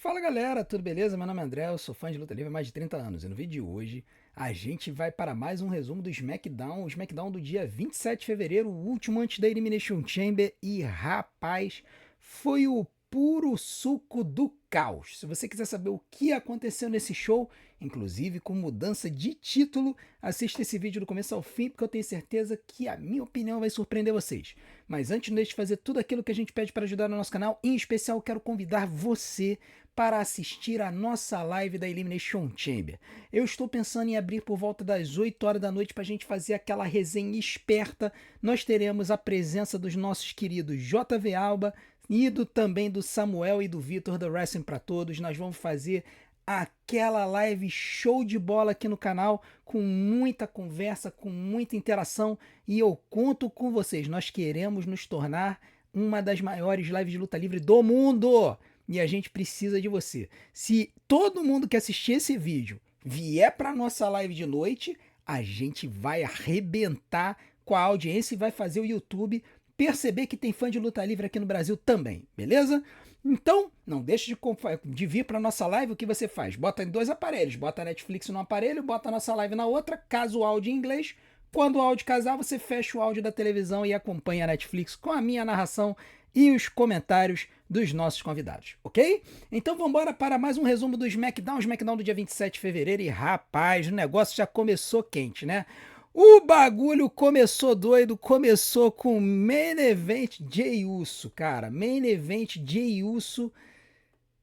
Fala galera, tudo beleza? Meu nome é André, eu sou fã de luta livre há mais de 30 anos e no vídeo de hoje a gente vai para mais um resumo do SmackDown, o SmackDown do dia 27 de fevereiro, o último antes da Elimination Chamber e rapaz, foi o puro suco do caos. Se você quiser saber o que aconteceu nesse show, inclusive com mudança de título, assista esse vídeo do começo ao fim porque eu tenho certeza que a minha opinião vai surpreender vocês. Mas antes de fazer tudo aquilo que a gente pede para ajudar no nosso canal, em especial eu quero convidar você para assistir a nossa live da Elimination Chamber. Eu estou pensando em abrir por volta das 8 horas da noite para a gente fazer aquela resenha esperta. Nós teremos a presença dos nossos queridos JV Alba e também do Samuel e do Vitor do Wrestling para Todos. Nós vamos fazer aquela live show de bola aqui no canal, com muita conversa, com muita interação, e eu conto com vocês. Nós queremos nos tornar uma das maiores lives de luta livre do mundo. E a gente precisa de você. Se todo mundo que assistir esse vídeo vier para nossa live de noite, a gente vai arrebentar com a audiência e vai fazer o YouTube perceber que tem fã de luta livre aqui no Brasil também, beleza? Então, não deixe de vir para nossa live. O que você faz? Bota em dois aparelhos, bota a Netflix num aparelho, bota a nossa live na outra, caso o áudio em inglês. Quando o áudio casar, você fecha o áudio da televisão e acompanha a Netflix com a minha narração e os comentários dos nossos convidados, ok? Então vamos embora para mais um resumo do SmackDown do dia 27 de fevereiro. E rapaz, o negócio já começou quente, né? O bagulho começou doido, começou com Main Event Jey Uso, cara. Main Event Jey Uso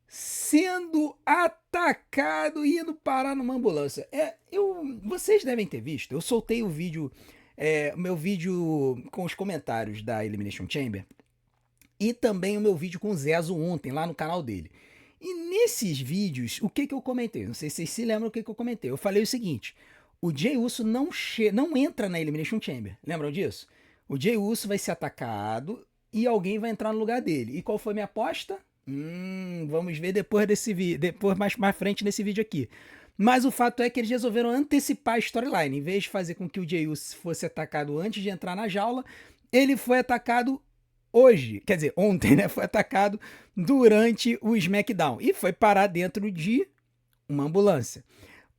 sendo atacado e indo parar numa ambulância. Vocês devem ter visto, eu soltei o vídeo, o meu vídeo com os comentários da Elimination Chamber e também o meu vídeo com o Zezo ontem lá no canal dele. E nesses vídeos, o que eu comentei? Não sei se vocês se lembram o que eu comentei. Eu falei o seguinte: o Jey Uso não entra na Elimination Chamber. Lembram disso? O Jey Uso vai ser atacado e alguém vai entrar no lugar dele. E qual foi minha aposta? Vamos ver depois desse vídeo, depois mais frente nesse vídeo aqui. Mas o fato é que eles resolveram antecipar a storyline. Em vez de fazer com que o Jey Uso fosse atacado antes de entrar na jaula, ele foi atacado hoje, quer dizer, ontem, né? Foi atacado durante o SmackDown e foi parar dentro de uma ambulância.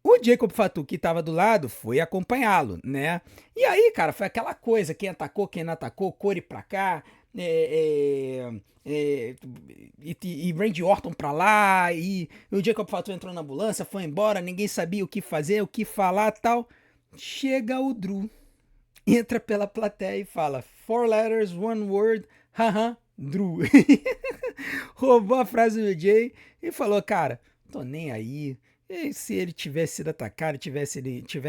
O Jacob Fatu, que estava do lado, foi acompanhá-lo, né? E aí, cara, foi aquela coisa: quem atacou, quem não atacou, Corey pra cá, e Randy Orton pra lá, e o Jacob Fatu entrou na ambulância, foi embora, ninguém sabia o que fazer, o que falar, tal. Chega o Drew, entra pela plateia e fala: Four letters, one word, haha, Drew. Roubou a frase do Jay e falou: cara, tô nem aí. E se ele tivesse sido atacado, tiver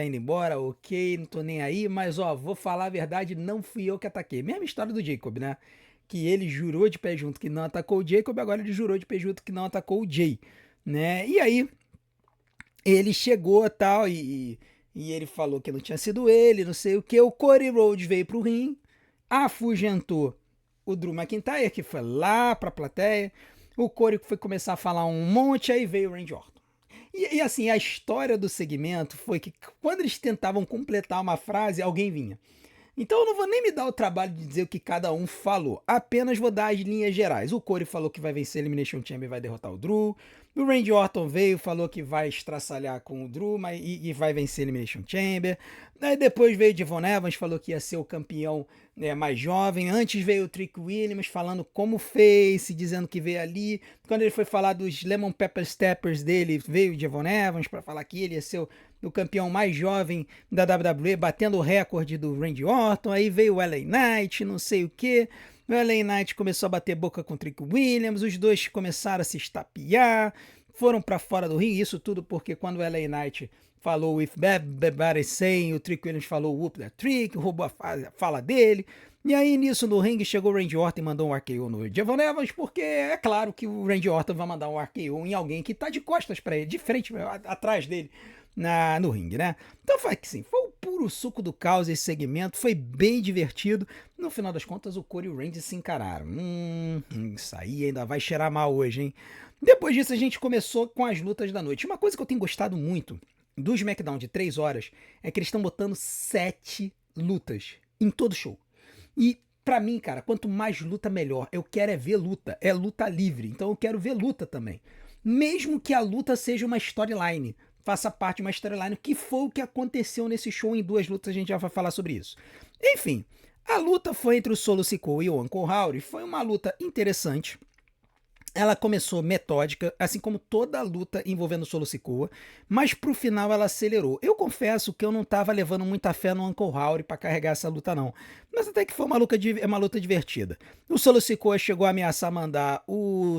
indo embora, ok, não tô nem aí, mas ó, vou falar a verdade, não fui eu que ataquei. Mesma história do Jacob, né? Que ele jurou de pé junto que não atacou o Jacob, agora ele jurou de pé junto que não atacou o Jay, né? E aí, ele chegou tal, e ele falou que não tinha sido ele, não sei o que. O Cody Rhodes veio pro ringue, afugentou o Drew McIntyre, que foi lá pra plateia. O Cody foi começar a falar um monte, aí veio o Randy Orton. E assim, a história do segmento foi que quando eles tentavam completar uma frase, alguém vinha. Então eu não vou nem me dar o trabalho de dizer o que cada um falou, apenas vou dar as linhas gerais. O Corey falou que vai vencer a Elimination Chamber e vai derrotar o Drew. O Randy Orton veio, falou que vai estraçalhar com o Drew e vai vencer a Elimination Chamber. Aí depois veio o Devon Evans, falou que ia ser o campeão, né, mais jovem. Antes veio o Trick Williams falando como fez, dizendo que veio ali. Quando ele foi falar dos Lemon Pepper Steppers dele, veio o Devon Evans para falar que ele ia ser o campeão mais jovem da WWE, batendo o recorde do Randy Orton. Aí veio o LA Knight, não sei o que. O LA Knight começou a bater boca com o Trick Williams, os dois começaram a se estapear, foram para fora do ringue. Isso tudo porque quando o LA Knight falou "With Everybody Saying", o Trick Williams falou "Whoop that Trick", roubou a fala dele. E aí, nisso, no ringue, chegou o Randy Orton e mandou um RKO no Devon Evans, porque é claro que o Randy Orton vai mandar um RKO em alguém que tá de costas para ele, de frente, atrás dele, no ringue, né? Então foi que sim, foi o puro suco do caos esse segmento, foi bem divertido. No final das contas, o Corey e o Randy se encararam. Isso aí ainda vai cheirar mal hoje, hein? Depois disso, a gente começou com as lutas da noite. Uma coisa que eu tenho gostado muito do SmackDown de 3 horas é que eles estão botando 7 lutas em todo show. E pra mim, cara, quanto mais luta, melhor. Eu quero é ver luta. É luta livre. Então eu quero ver luta também. mesmo que a luta seja uma storyline, faça parte de uma storyline, que foi o que aconteceu nesse show em 2 lutas, a gente já vai falar sobre isso. Enfim, a luta foi entre o Solo Sikoa e o Uncle Howdy, foi uma luta interessante. Ela começou metódica, assim como toda a luta envolvendo o Solo Sikoa, mas pro final ela acelerou. Eu confesso que eu não tava levando muita fé no Uncle Howdy pra carregar essa luta não, mas até que foi uma luta divertida. O Solo Sikoa chegou a ameaçar mandar o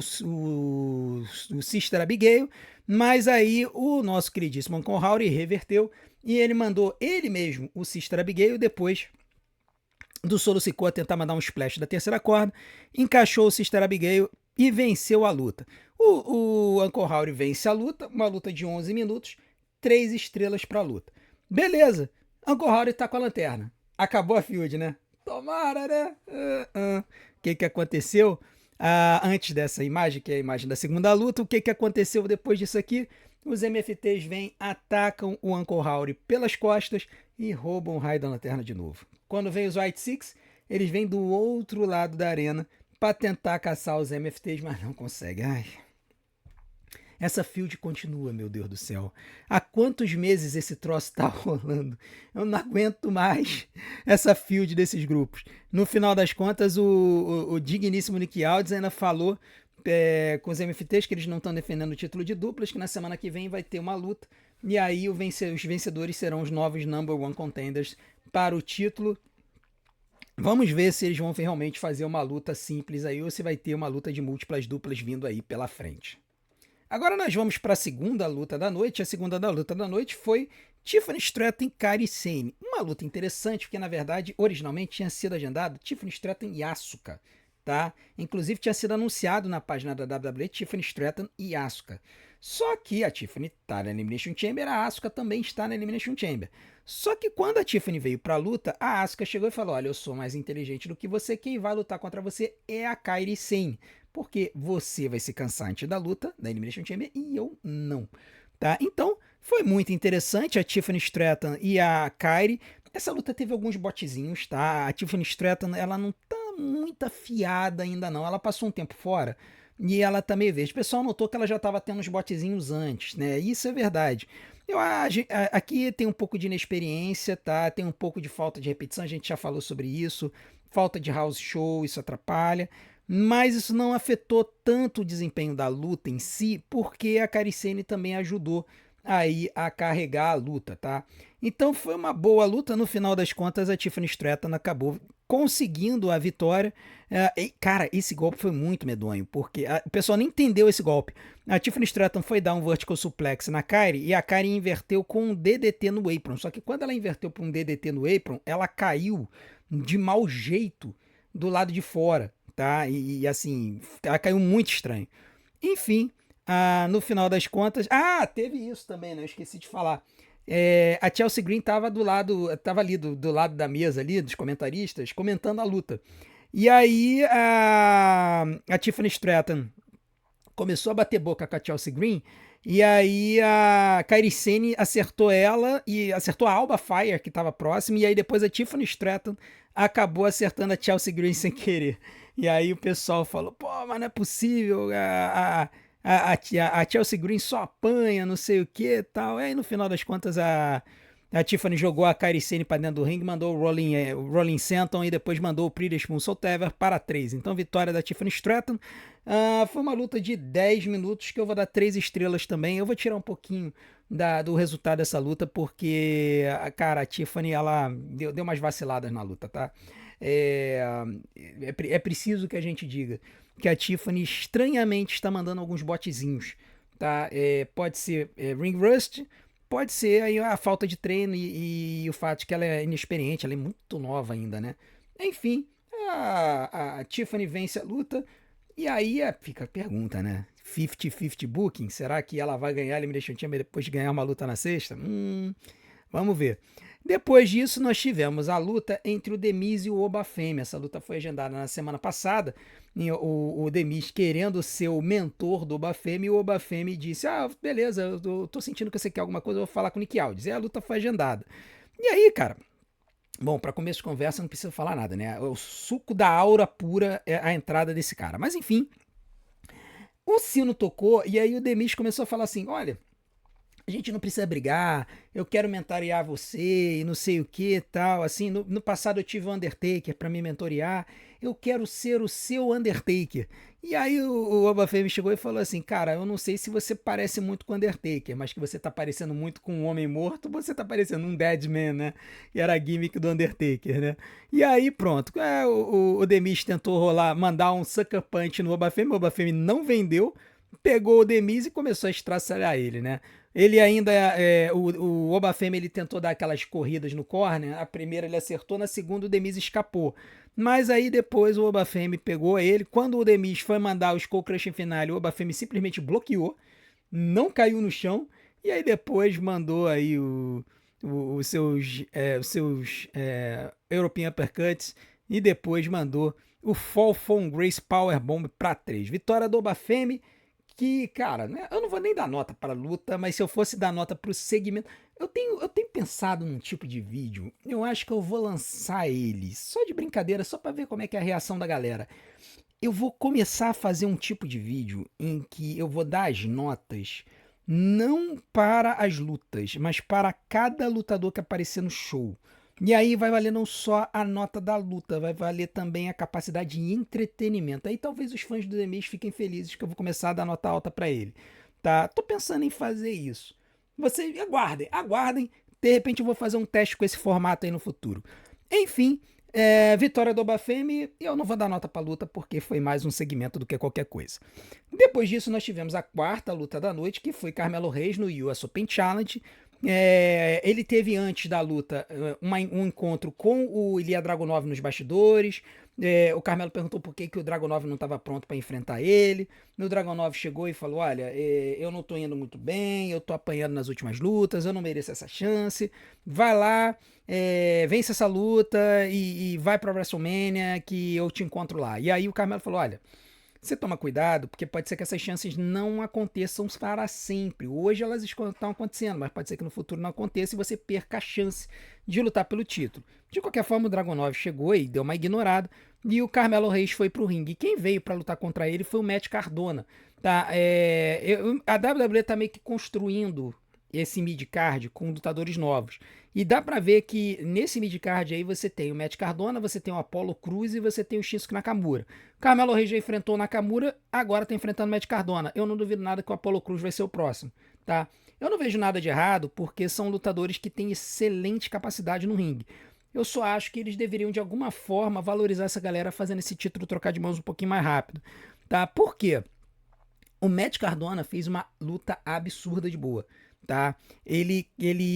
Sister Abigail, mas aí o nosso queridíssimo Uncle Howdy reverteu e ele mandou ele mesmo o Sister Abigail depois do Solo Sikoa tentar mandar um splash da terceira corda, encaixou o Sister Abigail e venceu a luta. O Uncle Howdy vence a luta, uma luta de 11 minutos, 3 estrelas pra luta. Beleza, Uncle Howdy tá com a lanterna. Acabou a feud, né? Tomara, né? O que aconteceu? Antes dessa imagem, que é a imagem da segunda luta, o que aconteceu depois disso aqui? Os MFTs vêm, atacam o Uncle Howdy pelas costas e roubam o raio da lanterna de novo. Quando vem os White Six, eles vêm do outro lado da arena para tentar caçar os MFTs, mas não conseguem. Ai. Essa field continua, meu Deus do céu. Há quantos meses esse troço tá rolando? Eu não aguento mais essa field desses grupos. No final das contas, o digníssimo Nick Aldis ainda falou com os MFTs que eles não estão defendendo o título de duplas, que na semana que vem vai ter uma luta. E aí os vencedores serão os novos number one contenders para o título. Vamos ver se eles vão realmente fazer uma luta simples aí ou se vai ter uma luta de múltiplas duplas vindo aí pela frente. Agora nós vamos para a segunda luta da noite. A segunda luta da noite foi Tiffany Stratton e Kairi Sane. Uma luta interessante, porque na verdade, originalmente tinha sido agendado Tiffany Stratton e Asuka, tá? Inclusive tinha sido anunciado na página da WWE Tiffany Stratton e Asuka. Só que a Tiffany está na Elimination Chamber, a Asuka também está na Elimination Chamber. Só que quando a Tiffany veio para a luta, a Asuka chegou e falou: olha, eu sou mais inteligente do que você, quem vai lutar contra você é a Kairi Sane. Porque você vai se cansar antes da luta, da Elimination Chamber, e eu não. Tá? Então, foi muito interessante a Tiffany Stratton e a Kairi. Essa luta teve alguns botezinhos, tá? A Tiffany Stratton, ela não tá muito afiada ainda não. Ela passou um tempo fora e ela tá meio verde. O pessoal notou que ela já estava tendo uns botezinhos antes, né? Isso é verdade. Aqui tem um pouco de inexperiência, tá? Tem um pouco de falta de repetição, a gente já falou sobre isso. Falta de house show, isso atrapalha. Mas isso não afetou tanto o desempenho da luta em si, porque a Kairi Sane também ajudou aí a carregar a luta, tá? Então foi uma boa luta. No final das contas, a Tiffany Stratton acabou conseguindo a vitória. Cara, esse golpe foi muito medonho, porque o pessoal nem entendeu esse golpe. A Tiffany Stratton foi dar um vertical suplex na Kairi e a Kairi inverteu com um DDT no apron. Só que quando ela inverteu para um DDT no apron, ela caiu de mau jeito do lado de fora, tá? E assim, ela caiu muito estranho. Enfim, no final das contas. Teve isso também, né? Eu esqueci de falar. A Chelsea Green tava ali do lado da mesa ali, dos comentaristas, comentando a luta. E aí a Tiffany Stratton começou a bater boca com a Chelsea Green. E aí a Kairi Sane acertou ela e acertou a Alba Fire, que estava próxima. E aí depois a Tiffany Stratton acabou acertando a Chelsea Green sem querer. E aí o pessoal falou: pô, mas não é possível, a Chelsea Green só apanha, não sei o que e tal. Aí no final das contas a Tiffany jogou a Kairi Sane para dentro do ringue, mandou o Rolling Senton e depois mandou o Pretty Moonsault Ever para 3. Então vitória da Tiffany Stratton. Foi uma luta de 10 minutos que eu vou dar 3 estrelas também. Eu vou tirar um pouquinho do resultado dessa luta porque, cara, a Tiffany ela deu umas vaciladas na luta, tá? É preciso que a gente diga que a Tiffany estranhamente está mandando alguns botezinhos, tá? Pode ser ring rust, pode ser aí a falta de treino e o fato de que ela é inexperiente, ela é muito nova ainda, né? Enfim, a Tiffany vence a luta e aí fica a pergunta, né? 50-50 booking, será que ela vai ganhar a Elimination Chamber depois de ganhar uma luta na sexta? Vamos ver. Depois disso, nós tivemos a luta entre o Demis e o Obafemi. Essa luta foi agendada na semana passada. O Demis querendo ser o mentor do Obafemi, e o Obafemi disse: beleza, eu tô sentindo que você quer alguma coisa, eu vou falar com o Nick Aldis. E a luta foi agendada. E aí, cara, bom, para começo de conversa não precisa falar nada, né? O suco da aura pura é a entrada desse cara. Mas enfim, O sino tocou e aí o Demis começou a falar assim: olha, a gente não precisa brigar, eu quero mentorear você e não sei o que tal. Assim, no passado eu tive o Undertaker para me mentorear, eu quero ser o seu Undertaker. E aí o Oba Femi chegou e falou assim: cara, eu não sei se você parece muito com o Undertaker, mas que você tá parecendo muito com um homem morto, você tá parecendo um Deadman, né? E era a gimmick do Undertaker, né? E aí pronto, o Demis tentou rolar, mandar um Sucker Punch no Oba Femi, o Oba Femi não vendeu, pegou o Demis e começou a estraçalhar ele, né? Ele ainda, o Oba Femi, ele tentou dar aquelas corridas no corner, a primeira ele acertou, na segunda o Demis escapou. Mas aí depois o Oba Femi pegou ele, quando o Demis foi mandar o Skull Crushing Finale, o Oba Femi simplesmente bloqueou, não caiu no chão, e aí depois mandou aí os seus European Uppercuts, e depois mandou o Fall from Grace Powerbomb para 3. Vitória do Oba Femi, que, cara, né, eu não vou nem dar nota para a luta, mas se eu fosse dar nota para o segmento, eu tenho pensado num tipo de vídeo, eu acho que eu vou lançar ele, só de brincadeira, só para ver como é que é a reação da galera. Eu vou começar a fazer um tipo de vídeo em que eu vou dar as notas, não para as lutas, mas para cada lutador que aparecer no show. E aí vai valer não só a nota da luta, vai valer também a capacidade de entretenimento. Aí talvez os fãs do Demis fiquem felizes que eu vou começar a dar nota alta para ele. Tá? Tô pensando em fazer isso. Vocês aguardem, aguardem. De repente eu vou fazer um teste com esse formato aí no futuro. Enfim, vitória do Obafemi, e eu não vou dar nota pra luta porque foi mais um segmento do que qualquer coisa. Depois disso, nós tivemos a quarta luta da noite, que foi Carmelo Reis no US Open Challenge. Ele teve antes da luta um encontro com o Ilya Dragunov nos bastidores. O Carmelo perguntou por que o Dragunov não estava pronto para enfrentar ele. O Dragunov chegou e falou: olha, eu não tô indo muito bem, eu tô apanhando nas últimas lutas, eu não mereço essa chance. Vai lá, vence essa luta e vai pra WrestleMania que eu te encontro lá. E aí o Carmelo falou: olha, você toma cuidado, porque pode ser que essas chances não aconteçam para sempre. Hoje elas estão acontecendo, mas pode ser que no futuro não aconteça e você perca a chance de lutar pelo título. De qualquer forma, o Dragunov chegou e deu uma ignorada, e o Carmelo Reis foi pro ringue. E quem veio para lutar contra ele foi o Matt Cardona. Tá? A WWE tá meio que construindo esse mid-card com lutadores novos. E dá pra ver que nesse mid-card aí você tem o Matt Cardona, você tem o Apollo Crews e você tem o Shinsuke Nakamura. Carmelo Reis já enfrentou o Nakamura, agora tá enfrentando o Matt Cardona. Eu não duvido nada que o Apollo Crews vai ser o próximo, tá? Eu não vejo nada de errado porque são lutadores que têm excelente capacidade no ringue. Eu só acho que eles deveriam de alguma forma valorizar essa galera fazendo esse título trocar de mãos um pouquinho mais rápido, tá? Por quê? O Matt Cardona fez uma luta absurda de boa. Tá? Ele,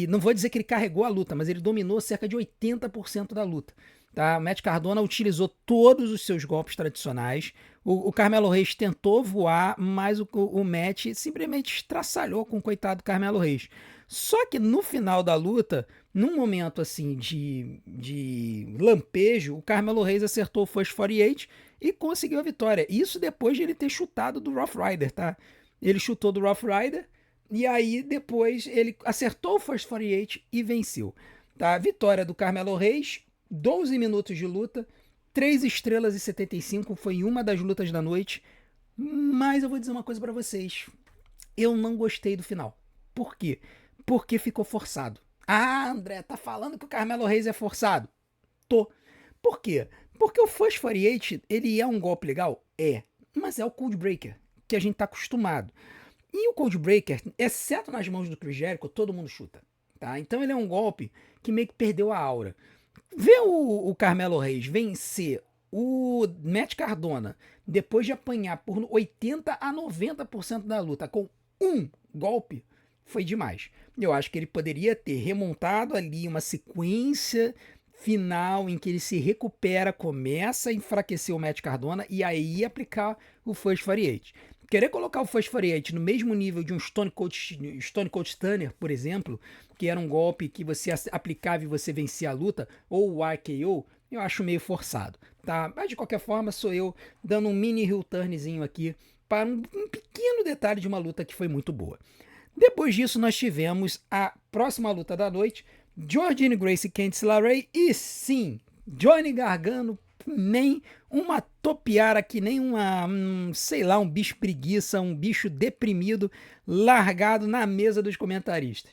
não vou dizer que ele carregou a luta, mas ele dominou cerca de 80% da luta. Tá? O Matt Cardona utilizou todos os seus golpes tradicionais. O Carmelo Reis tentou voar, mas o Matt simplesmente estraçalhou com o coitado Carmelo Reis. Só que no final da luta, num momento assim de lampejo, o Carmelo Reis acertou o First 48 e conseguiu a vitória. Isso depois de ele ter chutado do Rough Rider, tá? Ele chutou do Rough Rider. E aí, depois, ele acertou o First 48 e venceu. Tá? Vitória do Carmelo Reis, 12 minutos de luta, 3 estrelas e 75, foi uma das lutas da noite. Mas eu vou dizer uma coisa pra vocês. Eu não gostei do final. Por quê? Porque ficou forçado. Ah, André, tá falando que o Carmelo Reis é forçado? Tô. Por quê? Porque o First 48, ele é um golpe legal? É. Mas é o Cold Breaker, que a gente tá acostumado. E o Cold Breaker, exceto nas mãos do Chris Jericho, todo mundo chuta. Tá? Então ele é um golpe que meio que perdeu a aura. Ver o Carmelo Reis vencer o Matt Cardona depois de apanhar por 80 a 90% da luta com um golpe foi demais. Eu acho que ele poderia ter remontado ali uma sequência final em que ele se recupera, começa a enfraquecer o Matt Cardona e aí aplicar o First 48. Querer colocar o First 48 no mesmo nível de um Stone Cold Stunner, por exemplo, que era um golpe que você aplicava e você vencia a luta, ou o RKO, eu acho meio forçado, tá? Mas de qualquer forma, sou eu dando um mini heel turnzinho aqui para um pequeno detalhe de uma luta que foi muito boa. Depois disso, nós tivemos a próxima luta da noite, Jordynne Grace e Candice LeRae, e sim, Johnny Gargano, nem uma topiara que nem sei lá, um bicho preguiça, um bicho deprimido, largado na mesa dos comentaristas.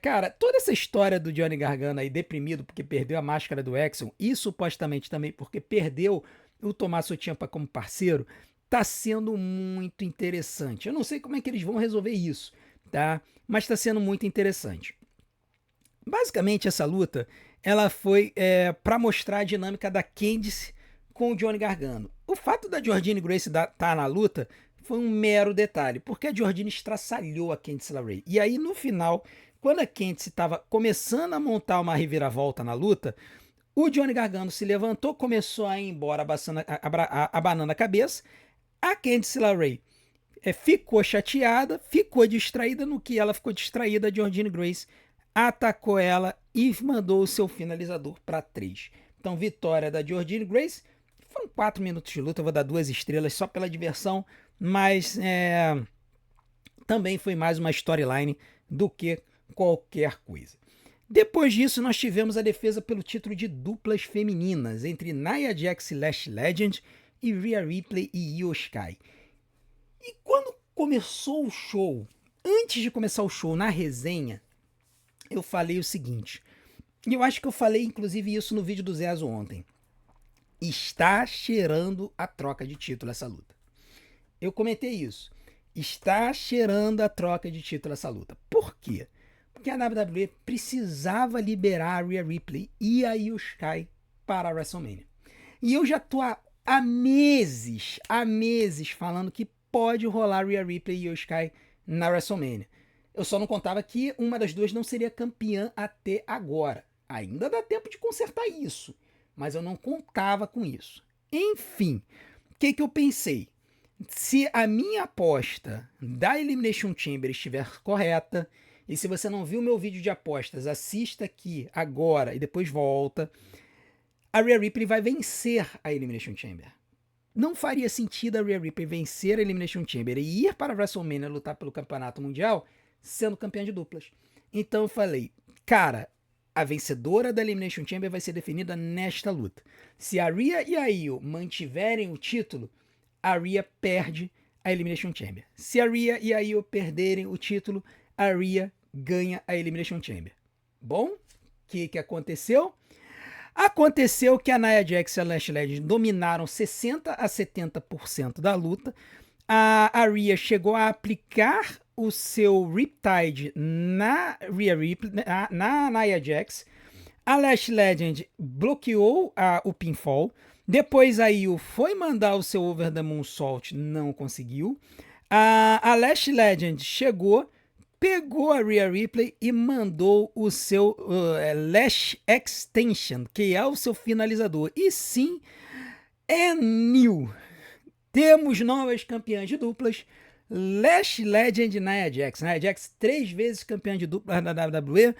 Cara, toda essa história do Johnny Gargano aí deprimido porque perdeu a máscara do Exxon e supostamente também porque perdeu o Tommaso Ciampa como parceiro, tá sendo muito interessante. Eu não sei como é que eles vão resolver isso, tá? Mas tá sendo muito interessante. Basicamente, essa luta ela foi para mostrar a dinâmica da Candice com o Johnny Gargano. O fato da Jordynne Grace estar na luta foi um mero detalhe, porque a Jordynne estraçalhou a Candice LeRae. E aí, no final, quando a Candice estava começando a montar uma reviravolta na luta, o Johnny Gargano se levantou, começou a ir embora abanando a cabeça. A Candice LeRae ficou chateada, ficou distraída. No que ela ficou distraída, a Jordynne Grace atacou ela e mandou o seu finalizador para 3. Então, vitória da Jordynne Grace. Foram 4 minutos de luta, eu vou dar 2 estrelas só pela diversão, mas também foi mais uma storyline do que qualquer coisa. Depois disso, nós tivemos a defesa pelo título de duplas femininas entre Nia Jax e Lash Legend e Rhea Ripley e Io Sky. E quando começou o show, antes de começar o show, na resenha, eu falei o seguinte, e eu acho que eu falei inclusive isso no vídeo do Zezo ontem. Está cheirando a troca de título essa luta. Eu comentei isso. Está cheirando a troca de título essa luta. Por quê? Porque a WWE precisava liberar a Rhea Ripley e a Io Sky para a WrestleMania. E eu já tô há meses falando que pode rolar Rhea Ripley e Io Sky na WrestleMania. Eu só não contava que uma das duas não seria campeã até agora. Ainda dá tempo de consertar isso, mas eu não contava com isso. Enfim, o que eu pensei? Se a minha aposta da Elimination Chamber estiver correta, e se você não viu meu vídeo de apostas, assista aqui agora e depois volta, a Rhea Ripley vai vencer a Elimination Chamber. Não faria sentido a Rhea Ripley vencer a Elimination Chamber e ir para a WrestleMania lutar pelo campeonato mundial sendo campeã de duplas. Então eu falei, cara, a vencedora da Elimination Chamber vai ser definida nesta luta. Se a Rhea e a Io mantiverem o título, a Rhea perde a Elimination Chamber. Se a Rhea e a Io perderem o título, a Rhea ganha a Elimination Chamber. Bom, o que aconteceu? Aconteceu que a Nia Jax e a Lash Legend dominaram 60 a 70% da luta. A Rhea chegou a aplicar o seu Riptide na Rhea Ripley, na Nia Jax. A Lash Legend bloqueou o pinfall. Depois a Io foi mandar o seu Over the Moonsault, não conseguiu. A Lash Legend chegou, pegou a Rhea Ripley e mandou o seu Lash Extension, que é o seu finalizador. E sim, é new. Temos novas campeãs de duplas. Lash Legend e Nia Jax. Nia Jax 3 vezes campeã de dupla na WWE.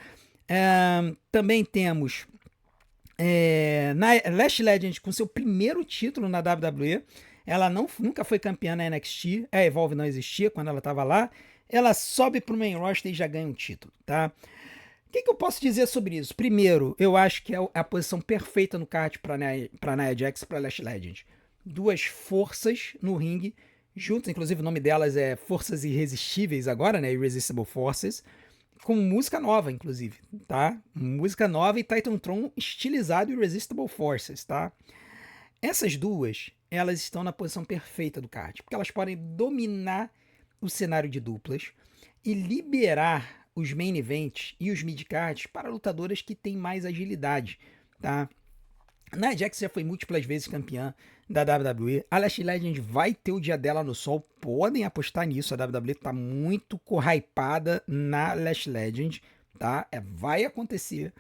Também temos Lash Legend com seu primeiro título na WWE. Ela nunca foi campeã na NXT. A Evolve não existia quando ela estava lá. Ela sobe para o main roster e já ganha um título, tá? O que eu posso dizer sobre isso? Primeiro, eu acho que é a posição perfeita no card para Nia Jax e para Lash Legend. 2 forças no ringue juntas, inclusive o nome delas é Forças Irresistíveis agora, né? Irresistible Forces, com música nova, inclusive, tá? Música nova e Titantron estilizado Irresistible Forces, tá? Essas duas, elas estão na posição perfeita do card, porque elas podem dominar o cenário de duplas e liberar os main events e os mid-cards para lutadoras que têm mais agilidade, tá? A Nia Jax já foi múltiplas vezes campeã da WWE. A Lash Legend vai ter o dia dela no sol. Podem apostar nisso. A WWE tá muito hypada na Lash Legend, tá? Vai acontecer.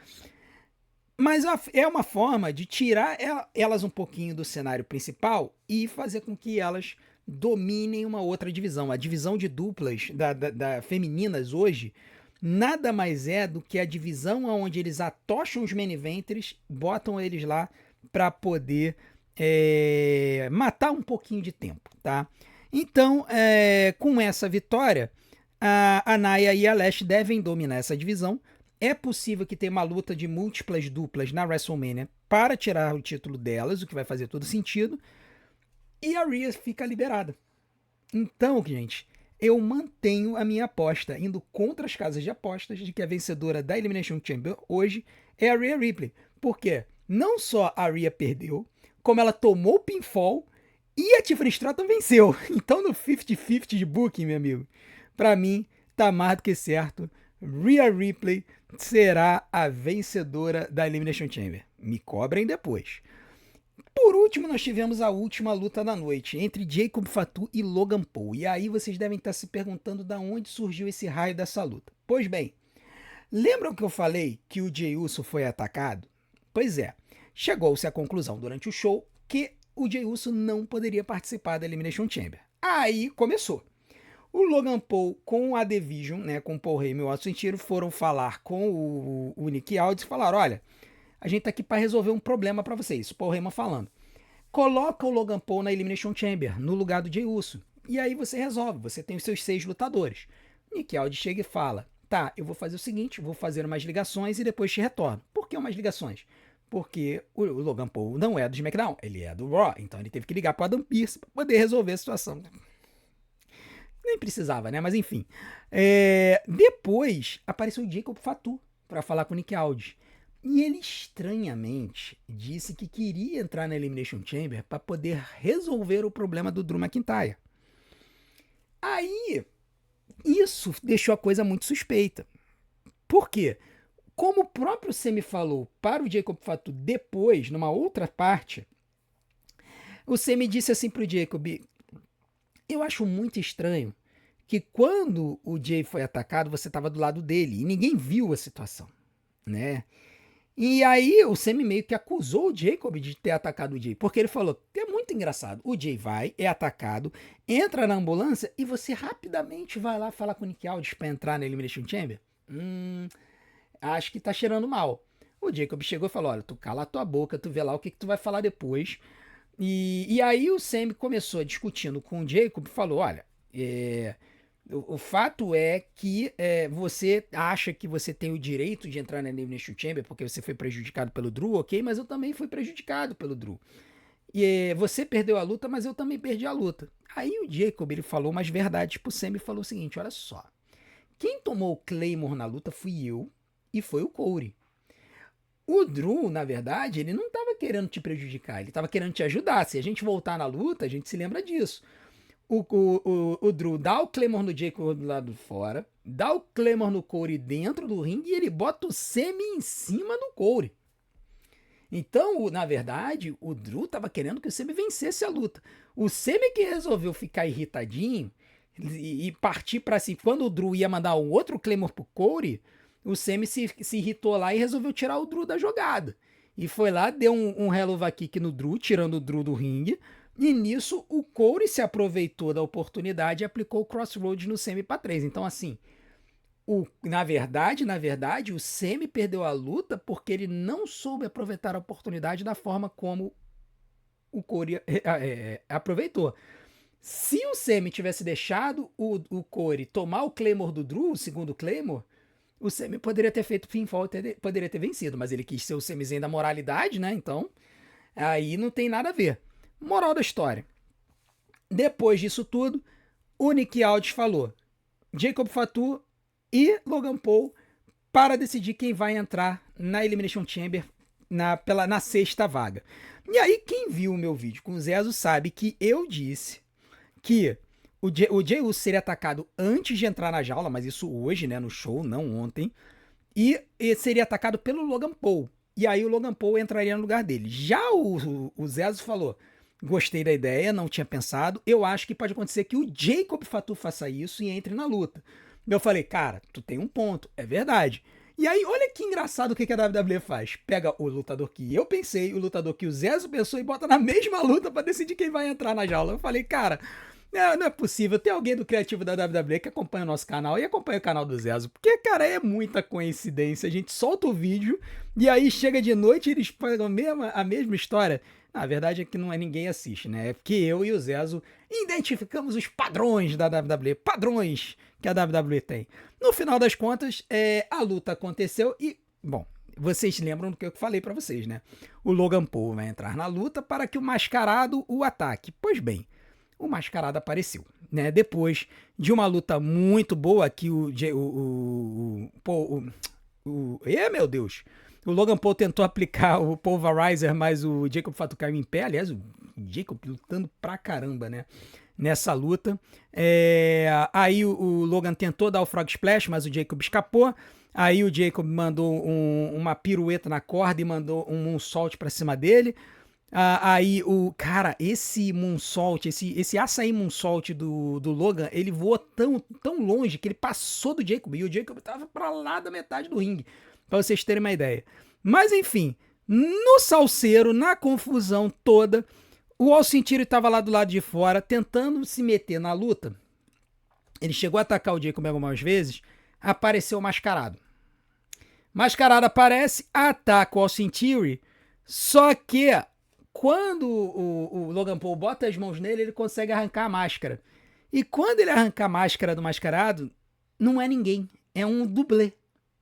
Mas é uma forma de tirar elas um pouquinho do cenário principal e fazer com que elas dominem uma outra divisão. A divisão de duplas da femininas hoje nada mais é do que a divisão onde eles atocham os main eventers, botam eles lá para poder matar um pouquinho de tempo, tá? Então, com essa vitória, a Nia e a Lash devem dominar essa divisão É possível que tenha uma luta de múltiplas duplas na WrestleMania para tirar o título delas, o que vai fazer todo sentido. E a Rhea fica liberada. Então, gente, eu mantenho a minha aposta, indo contra as casas de apostas, de que a vencedora da Elimination Chamber hoje é a Rhea Ripley. Por quê? Não só a Rhea perdeu, como ela tomou o pinfall e a Tiffany Stratton venceu. Então, no 50-50 de booking, meu amigo, pra mim, tá mais do que certo. Rhea Ripley será a vencedora da Elimination Chamber. Me cobrem depois. Por último, nós tivemos a última luta da noite, entre Jacob Fatu e Logan Paul. E aí vocês devem estar se perguntando de onde surgiu esse raio dessa luta. Pois bem, lembram que eu falei que o Jey Uso foi atacado? Pois é, chegou-se à conclusão durante o show que o Jey Uso não poderia participar da Elimination Chamber. Aí começou. O Logan Paul com a Division, né, com o Paul Heyman e o Austin Theory, foram falar com o Nick Aldis e falaram, olha, a gente tá aqui para resolver um problema para vocês. O Paul Heyman falando. Coloca o Logan Paul na Elimination Chamber, no lugar do Jey Uso. E aí você resolve, você tem os seus 6 lutadores. Nick Aldis chega e fala, tá, eu vou fazer o seguinte, vou fazer umas ligações e depois te retorno. Por que umas ligações? Porque o Logan Paul não é do SmackDown, ele é do Raw. Então ele teve que ligar para Adam Pearce para poder resolver a situação. Nem precisava, né? Mas enfim. Depois apareceu o Jacob Fatu para falar com o Nick Aldis. E ele estranhamente disse que queria entrar na Elimination Chamber para poder resolver o problema do Drew McIntyre. Aí, isso deixou a coisa muito suspeita. Por quê? Como o próprio Sami falou para o Jacob Fatu depois, numa outra parte, o Sami disse assim pro Jacob, eu acho muito estranho que quando o Jay foi atacado, você estava do lado dele e ninguém viu a situação, né? E aí o Sami meio que acusou o Jacob de ter atacado o Jay, porque ele falou que é muito engraçado. O Jay vai, é atacado, entra na ambulância e você rapidamente vai lá falar com o Nick Aldis pra entrar na Elimination Chamber. Acho que tá cheirando mal. O Jacob chegou e falou, olha, tu cala a tua boca, tu vê lá o que tu vai falar depois. E aí o Sami começou discutindo com o Jacob e falou, olha, o fato é que você acha que você tem o direito de entrar na Elimination Chamber porque você foi prejudicado pelo Drew, ok? Mas eu também fui prejudicado pelo Drew. E você perdeu a luta, mas eu também perdi a luta. Aí o Jacob, ele falou umas verdades pro Sami e falou o seguinte, olha só. Quem tomou o Claymore na luta fui eu e foi o Corey. O Drew, na verdade, ele não estava querendo te prejudicar, ele estava querendo te ajudar. Se a gente voltar na luta, a gente se lembra disso. O Drew dá o Claymore no Jacob do lado de fora, dá o Claymore no Corey dentro do ringue e ele bota o Sami em cima do Corey. Então, na verdade, o Drew estava querendo que o Sami vencesse a luta. O Sami que resolveu ficar irritadinho e partir para si. Quando o Drew ia mandar um outro Claymore pro Corey, o Sami se irritou lá e resolveu tirar o Drew da jogada. E foi lá, deu um Helluva Kick no Drew, tirando o Drew do ringue. E nisso, o Corey se aproveitou da oportunidade e aplicou o Crossroads no Sami para 3. Então, assim, na verdade, o Sami perdeu a luta porque ele não soube aproveitar a oportunidade da forma como o Corey aproveitou. Se o Sami tivesse deixado o Corey tomar o Claymore do Drew, o segundo Claymore, o Sami poderia ter feito pinfall, poderia ter vencido, mas ele quis ser o Samizinho da moralidade, né? Então, aí não tem nada a ver. Moral da história. Depois disso tudo, o Nick Aldis falou Jacob Fatu e Logan Paul para decidir quem vai entrar na Elimination Chamber na sexta vaga. E aí, quem viu o meu vídeo com o Zezo sabe que eu disse que o Jey Uso seria atacado antes de entrar na jaula, mas isso hoje, né, no show, não ontem, e seria atacado pelo Logan Paul. E aí o Logan Paul entraria no lugar dele. Já o Zezo falou, gostei da ideia, não tinha pensado, eu acho que pode acontecer que o Jacob Fatu faça isso e entre na luta. Eu falei, cara, tu tem um ponto, é verdade. E aí, olha que engraçado o que a WWE faz. Pega o lutador que eu pensei, o lutador que o Zezo pensou e bota na mesma luta pra decidir quem vai entrar na jaula. Eu falei, cara, não é possível. Tem alguém do criativo da WWE que acompanha o nosso canal e acompanha o canal do Zezo. Porque, cara, é muita coincidência. A gente solta o vídeo e aí chega de noite e eles pegam a mesma história. Na verdade é que não é ninguém assiste, né? É porque eu e o Zezo identificamos os padrões da WWE, padrões que a WWE tem. No final das contas, a luta aconteceu e, bom, vocês lembram do que eu falei pra vocês, né? O Logan Paul vai entrar na luta para que o Mascarado o ataque. Pois bem, o Mascarado apareceu, né? Depois de uma luta muito boa que meu Deus! O Logan Paul tentou aplicar o Pulverizer, mas o Jacob Fatu caiu em pé. Aliás, o Jacob lutando pra caramba, né? Nessa luta. Aí o Logan tentou dar o Frog Splash, mas o Jacob escapou. Aí o Jacob mandou uma pirueta na corda e mandou um moonsault pra cima dele. Aí cara, esse moonsault, esse açaí moonsault do Logan, ele voou tão longe que ele passou do Jacob. E o Jacob tava pra lá da metade do ringue. Pra vocês terem uma ideia. Mas enfim, no salseiro, na confusão toda, o Austin Theory tava lá do lado de fora, tentando se meter na luta. Ele chegou a atacar o Jacob algumas vezes, apareceu o Mascarado. Mascarado aparece, ataca o Austin Theory, só que quando o Logan Paul bota as mãos nele, ele consegue arrancar a máscara. E quando ele arranca a máscara do Mascarado, não é ninguém, é um dublê.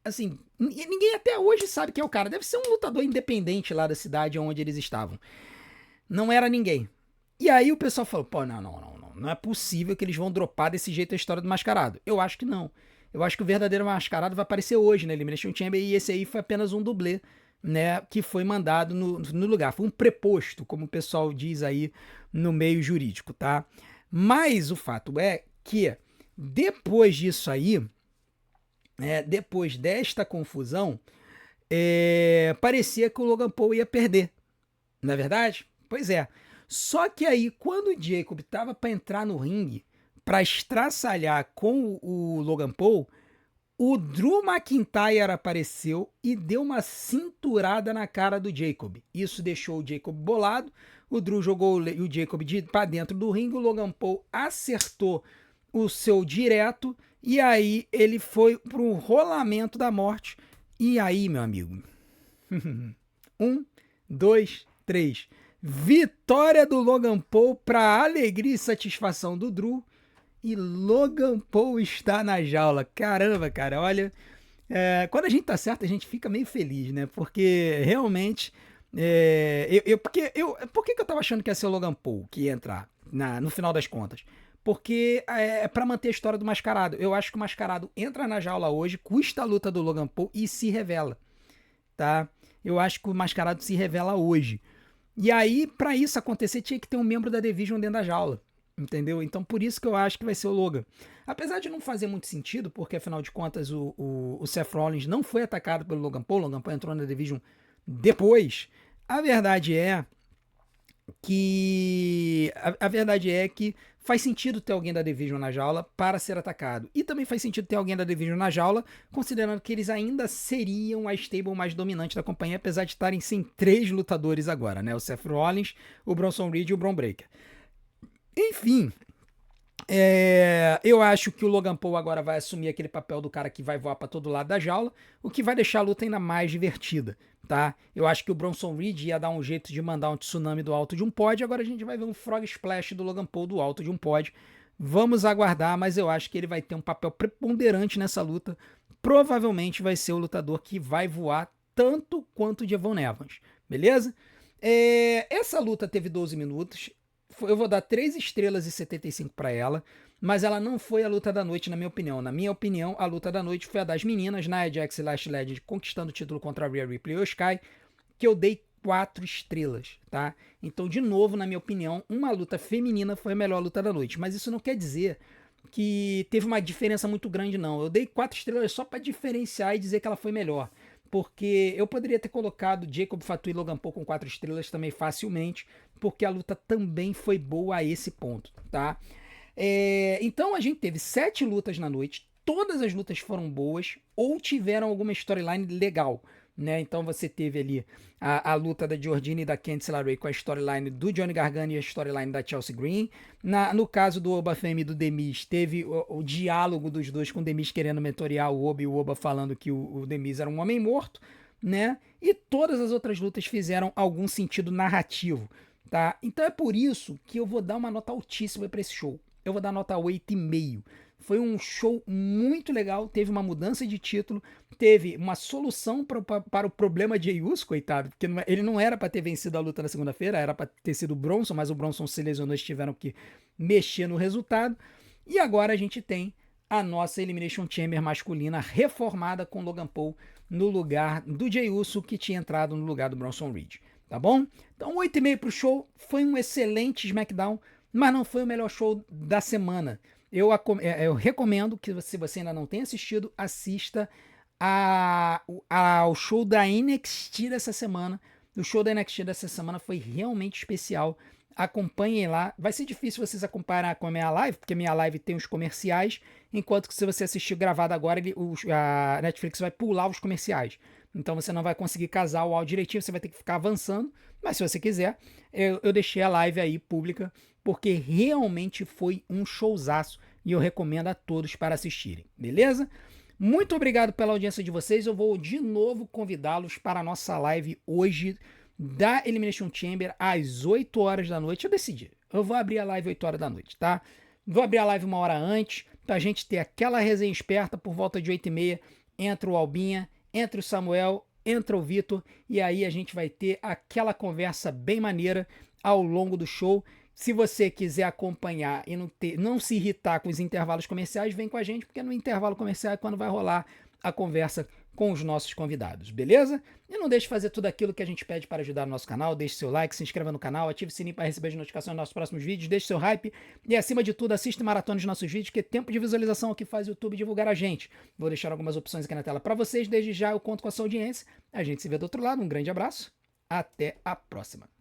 Assim, ninguém até hoje sabe quem é o cara. Deve ser um lutador independente lá da cidade onde eles estavam. Não era ninguém. E aí o pessoal falou, pô, não é possível que eles vão dropar desse jeito a história do Mascarado. Eu acho que não. Eu acho que o verdadeiro Mascarado vai aparecer hoje na Elimination Chamber e esse aí foi apenas um dublê, né, que foi mandado no lugar. Foi um preposto, como o pessoal diz aí no meio jurídico, tá? Mas o fato é que depois disso aí, depois desta confusão, parecia que o Logan Paul ia perder. Não é verdade? Pois é. Só que aí, quando o Jacob tava para entrar no ringue, para estraçalhar com o Logan Paul, o Drew McIntyre apareceu e deu uma cinturada na cara do Jacob. Isso deixou o Jacob bolado. O Drew jogou o Jacob para dentro do ringue. O Logan Paul acertou o seu direto. E aí ele foi pro rolamento da morte. E aí, meu amigo. 1, 2, 3. Vitória do Logan Paul para alegria e satisfação do Drew. E Logan Paul está na jaula. Caramba, cara, olha. Quando a gente tá certo, a gente fica meio feliz, né? Porque realmente. Por que eu tava achando que ia ser o Logan Paul que ia entrar no final das contas? Porque é para manter a história do Mascarado. Eu acho que o Mascarado entra na jaula hoje, custa a luta do Logan Paul e se revela, tá? Eu acho que o Mascarado se revela hoje. E aí, para isso acontecer, tinha que ter um membro da Division dentro da jaula. Entendeu? Então por isso que eu acho que vai ser o Logan. Apesar de não fazer muito sentido, porque afinal de contas o Seth Rollins não foi atacado pelo Logan Paul. O Logan Paul entrou na Division depois. A verdade é que faz sentido ter alguém da Division na jaula para ser atacado. E também faz sentido ter alguém da Division na jaula, considerando que eles ainda seriam a stable mais dominante da companhia, apesar de estarem sem 3 lutadores agora, né? O Seth Rollins, o Bronson Reed e o Bron Breakker. Enfim, eu acho que o Logan Paul agora vai assumir aquele papel do cara que vai voar para todo lado da jaula, o que vai deixar a luta ainda mais divertida, tá? Eu acho que o Bronson Reed ia dar um jeito de mandar um tsunami do alto de um pod, agora a gente vai ver um Frog Splash do Logan Paul do alto de um pod. Vamos aguardar, mas eu acho que ele vai ter um papel preponderante nessa luta. Provavelmente vai ser o lutador que vai voar tanto quanto o Devon Evans, beleza? Essa luta teve 12 minutos. Eu vou dar 3 estrelas e 75 para ela, mas ela não foi a luta da noite, na minha opinião. Na minha opinião, a luta da noite foi a das meninas, Nia Jax e Lash Legend conquistando o título contra a Rhea Ripley e o Sky, que eu dei 4 estrelas, tá? Então, de novo, na minha opinião, uma luta feminina foi a melhor luta da noite, mas isso não quer dizer que teve uma diferença muito grande, não. Eu dei 4 estrelas só para diferenciar e dizer que ela foi melhor. Porque eu poderia ter colocado Jacob Fatu e Logan Paul com 4 estrelas também facilmente, porque a luta também foi boa a esse ponto, tá? Então a gente teve 7 lutas na noite, todas as lutas foram boas ou tiveram alguma storyline legal, né? Então você teve ali a luta da Jordynne e da Candice LeRae com a storyline do Johnny Gargano e a storyline da Chelsea Green. No caso do Oba Femi e do The Miz, teve o diálogo dos dois com o The Miz querendo mentorear o Oba e o Oba falando que o The Miz era um homem morto. né? E todas as outras lutas fizeram algum sentido narrativo, tá? Então é por isso que eu vou dar uma nota altíssima para esse show. Eu vou dar nota 8,5. Foi um show muito legal, teve uma mudança de título, teve uma solução para o problema de Jey Uso, coitado, porque ele não era para ter vencido a luta na segunda-feira, era para ter sido o Bronson, mas o Bronson se lesionou e tiveram que mexer no resultado. E agora a gente tem a nossa Elimination Chamber masculina reformada com Logan Paul no lugar do Jey Uso, que tinha entrado no lugar do Bronson Reed, tá bom? Então 8,5 pro show, foi um excelente SmackDown, mas não foi o melhor show da semana. Eu recomendo que, se você ainda não tem assistido, assista ao show da NXT dessa semana. O show da NXT dessa semana foi realmente especial. Acompanhem lá. Vai ser difícil vocês acompanhar com a minha live, porque a minha live tem os comerciais, enquanto que, se você assistir gravado agora, a Netflix vai pular os comerciais. Então você não vai conseguir casar o áudio direitinho, você vai ter que ficar avançando. Mas se você quiser, eu deixei a live aí pública, porque realmente foi um showzaço e eu recomendo a todos para assistirem, beleza? Muito obrigado pela audiência de vocês. Eu vou de novo convidá-los para a nossa live hoje da Elimination Chamber às 8 horas da noite. Eu decidi, eu vou abrir a live 8 horas da noite, tá? Vou abrir a live uma hora antes, pra gente ter aquela resenha esperta. Por volta de 8h30 entra o Albinha, entra o Samuel, entra o Vitor, e aí a gente vai ter aquela conversa bem maneira ao longo do show. Se você quiser acompanhar e não se irritar com os intervalos comerciais, vem com a gente, porque no intervalo comercial é quando vai rolar a conversa com os nossos convidados, beleza? E não deixe de fazer tudo aquilo que a gente pede para ajudar o nosso canal. Deixe seu like, se inscreva no canal, ative o sininho para receber as notificações dos nossos próximos vídeos, deixe seu hype e, acima de tudo, assista e maratona de nossos vídeos, que tempo de visualização é o que faz o YouTube divulgar a gente. Vou deixar algumas opções aqui na tela para vocês. Desde já eu conto com a sua audiência. A gente se vê do outro lado. Um grande abraço. Até a próxima.